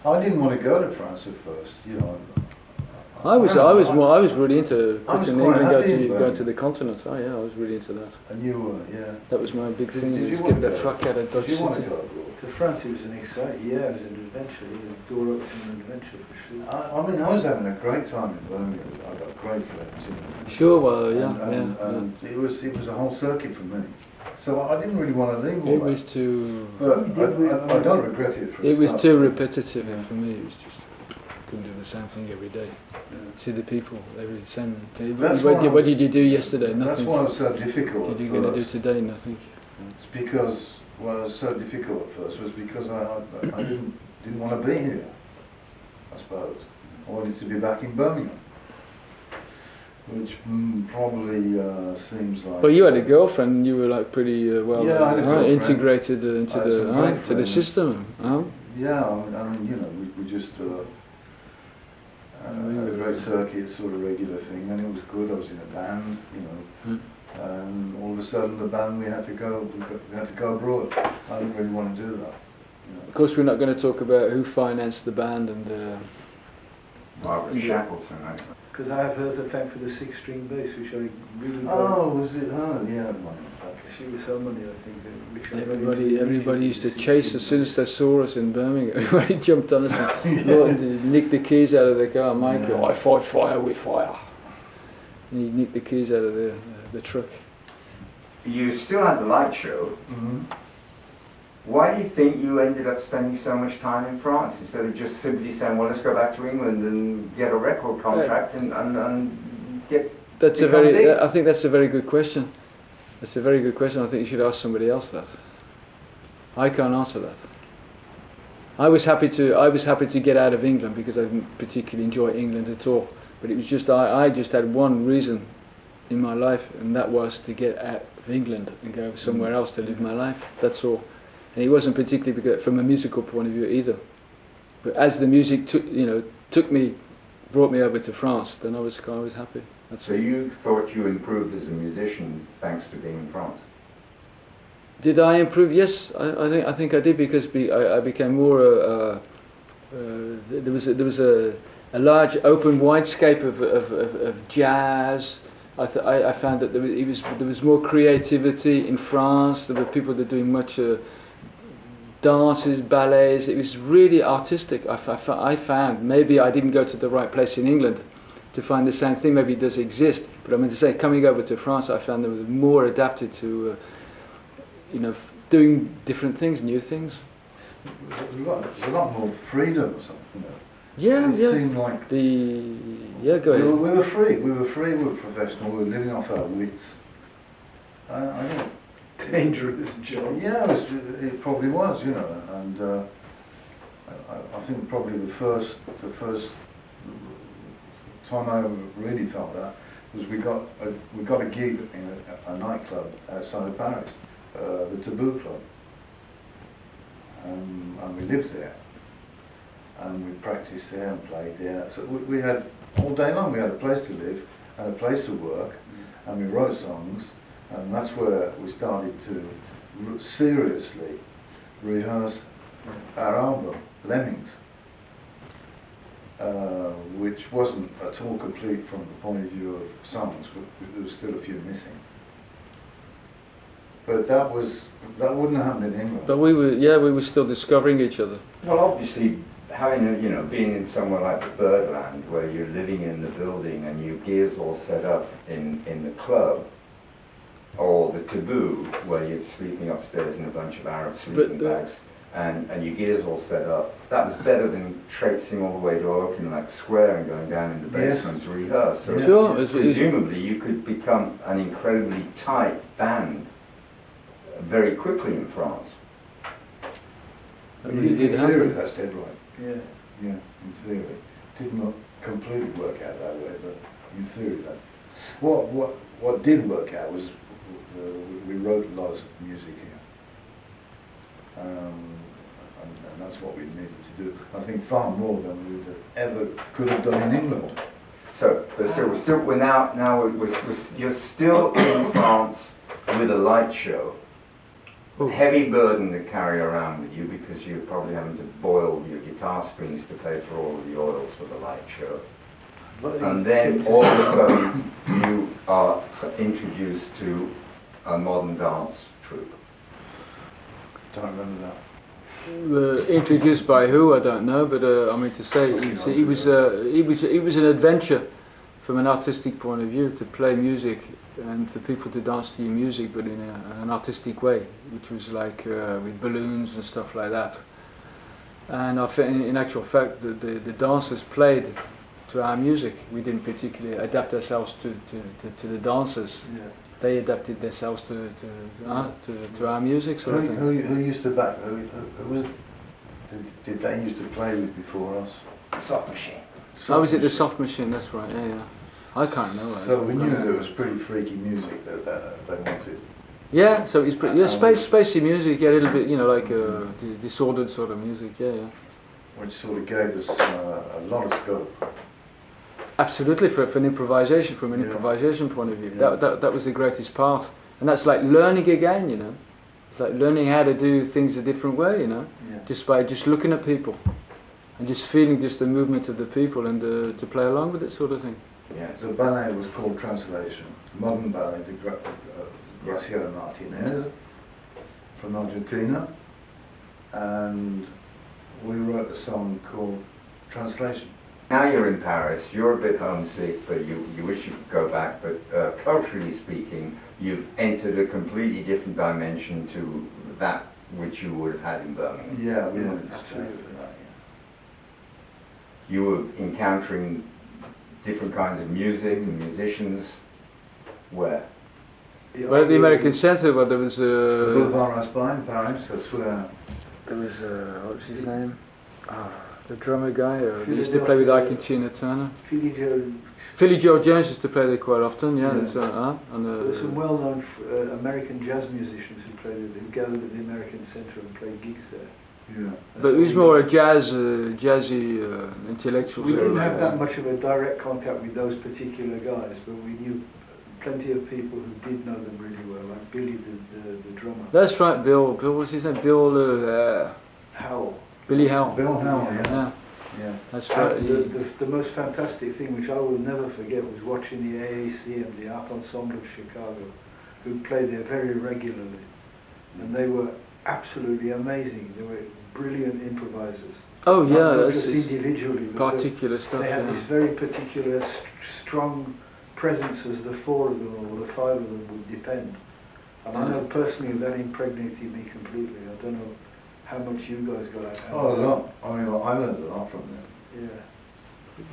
I didn't want to go to France at first, you know. I was really into quitting England, go to the continent. Oh yeah, I was really into that. And you were, yeah. That was my big thing. Did you get the fuck out of Dodge City. City. To France, it was an exciting, yeah, it was an adventure, it was a door up to an adventure for sure. I mean, I was having a great time in Birmingham. I got great friends, you know. Sure, well, yeah, and it was a whole circuit for me. So I didn't really want to leave all It that. was too. But I don't regret it for a It was start. too repetitive Yeah. for me. It was just couldn't do the same thing every day. See the people every same day. What did you do yesterday? Nothing. That's why it was so difficult. What are you going to do today? Nothing. It's because what was so difficult at first was because I didn't want to be here. I suppose I wanted to be back in Birmingham, which probably seems like. But you had a girlfriend. And you were like pretty well I had a girlfriend. integrated into the system. Yeah, I mean, you know, we just had a great circuit, sort of regular thing, and it was good. I was in a band, you know, and all of a sudden the band we had to go abroad. I didn't really want to do that. You know. Of course, we're not going to talk about who financed the band and. Margaret Shackleton, right? Because I have heard her thank for the 6-string bass, which I really Was it her? Yeah, She was her money, I think. Which Everybody used to chase as soon as they saw us in Birmingham. Everybody jumped on us and nicked the keys out of the car. Michael, I fight fire with fire. And he nicked the keys out of the truck. You still had the light show. Mm-hmm. Why do you think you ended up spending so much time in France instead of just simply saying, well, let's go back to England and get a record contract and get... I think that's a very good question. That's a very good question. I think you should ask somebody else that. I can't answer that. I was happy to get out of England because I didn't particularly enjoy England at all. But it was just I just had one reason in my life, and that was to get out of England and go somewhere else to live my life. That's all. And it wasn't particularly because, from a musical point of view either. But as the music brought me over to France, then I was happy. So you thought you improved as a musician thanks to being in France? Did I improve? Yes, I think I did because I became more. There was a large open widescape of jazz. I found that there was more creativity in France. There were people that were doing much dances, ballets. It was really artistic. I found maybe I didn't go to the right place in England to find the same thing. Maybe it does exist, but I mean to say, coming over to France, I found they were more adapted to, doing different things, new things. There's a lot more freedom or something. You know. Yeah, it seemed like go ahead. We were free. We were professional. We were living off our wits. I don't. Dangerous job. Yeah, it probably was, you know, and I think probably the first time I ever really felt that was we got a gig in a nightclub outside of Paris, the Taboo Club, and we lived there, and we practiced there and played there. So we had all day long. We had a place to live and a place to work, and we wrote songs. And that's where we started to seriously rehearse our album, Lemmings, which wasn't at all complete from the point of view of songs, but there was still a few missing. But that wouldn't have happened in England. But we were still discovering each other. Well, obviously, being in somewhere like the Birdland, where you're living in the building and your gear's all set up in the club, or the Taboo, where you're sleeping upstairs in a bunch of Arab sleeping bags, and your gear's all set up. That was better than traipsing all the way to Auchinleck Square and going down in the basement to rehearse. So presumably you could become an incredibly tight band very quickly in France. In theory, that's dead right. Yeah. Yeah, in theory. Did not completely work out that way, but in theory that. What did work out was we wrote a lot of music here, and that's what we needed to do. I think far more than we ever could have done in England. So you're still in France with a light show, Oh. heavy burden to carry around with you because you're probably having to boil your guitar strings to pay for all of the oils for the light show. And then all of a sudden you are introduced to a modern dance troupe. Don't remember that. Introduced by who I don't know, but I mean to say he was an adventure from an artistic point of view, to play music and for people to dance to your music, but in an artistic way, which was like with balloons and stuff like that. And I think in actual fact the dancers played to our music. We didn't particularly adapt ourselves to the dancers. Yeah. They adapted themselves to our music, sort of thing. Who used to back? Who was? Did they used to play with before us? Soft Machine. I was at the Soft Machine. That's right. Yeah. I can't remember. So we knew that it was pretty freaky music that they wanted. Yeah. So it's pretty. Yeah, spacey music. Yeah, a little bit. You know, like disordered sort of music. Yeah. Which sort of gave us a lot of scope. Absolutely, from an improvisation point of view, Yeah. that was the greatest part, and that's like learning again, you know. It's like learning how to do things a different way, you know, Yeah. just by just looking at people, and just feeling just the movement of the people, and to play along with it, sort of thing. Yes. The ballet was called Translation. Modern ballet, Graciela Martinez from Argentina, and we wrote a song called Translation. Now you're in Paris, you're a bit homesick, but you wish you could go back, but culturally speaking, you've entered a completely different dimension to that which you would have had in Birmingham. Yeah, we Yeah, wanted to stay absolutely. for that. You were encountering different kinds of music and musicians. Where? Well, at the American Centre, where there was Boulevard Raspail in Paris, that's where. there was what's his name? The drummer guy. He used to play with Ike and Tina Turner. Philly Joe Jones used to play there quite often. Yeah. Yeah. So, There were some well-known American jazz musicians who gathered at the American Centre and played gigs there. Yeah. but he was more a jazzy, intellectual We sort didn't of. have that much of a direct contact with those particular guys, but we knew plenty of people who did know them really well, like Billy, the drummer. That's right, Bill. What's his name? Bill. Howell. Billy Howell. Bill Howell, yeah. Yeah, Yeah. that's right. The most fantastic thing, which I will never forget, was watching the AACM, the Art Ensemble of Chicago, who played there very regularly. And they were absolutely amazing. They were brilliant improvisers. Oh yeah, Not that's just individually, but particular stuff. they had Yeah. this very particular strong presence as the four of them or the five of them would depend. And I know personally that impregnated me completely. I don't know how much you guys got out of Oh, a that. lot. I mean, I learned a lot from them. Yeah.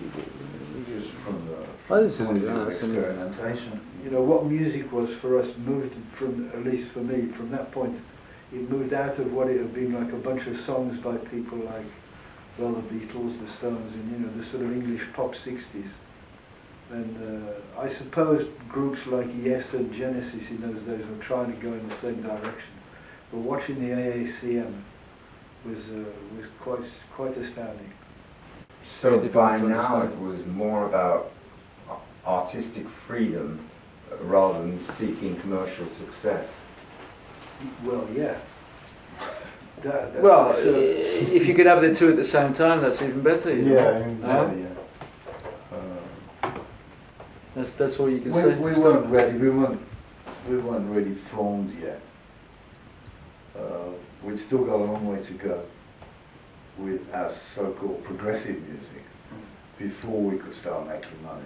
Just from Oh, the this is- point of view yeah, of that's an- experimentation. You know, what music was for us moved from, at least for me, from that point, it moved out of what it had been like a bunch of songs by people like, well, the Beatles, the Stones, and, you know, the sort of English pop 60s. And I suppose groups like Yes and Genesis in those days were trying to go in the same direction. But watching the AACM was quite astounding. So Very by difficult to now understand. it was more about artistic freedom rather than seeking commercial success. Well, yeah. Well, that's, if you could have the two at the same time, that's even better. You know? Yeah. That's all you can We say. weren't ready. We weren't really formed yet. We'd still got a long way to go with our so-called progressive music before we could start making money.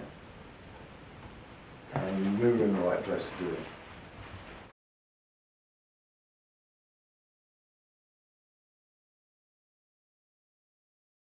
And we were in the right place to do it.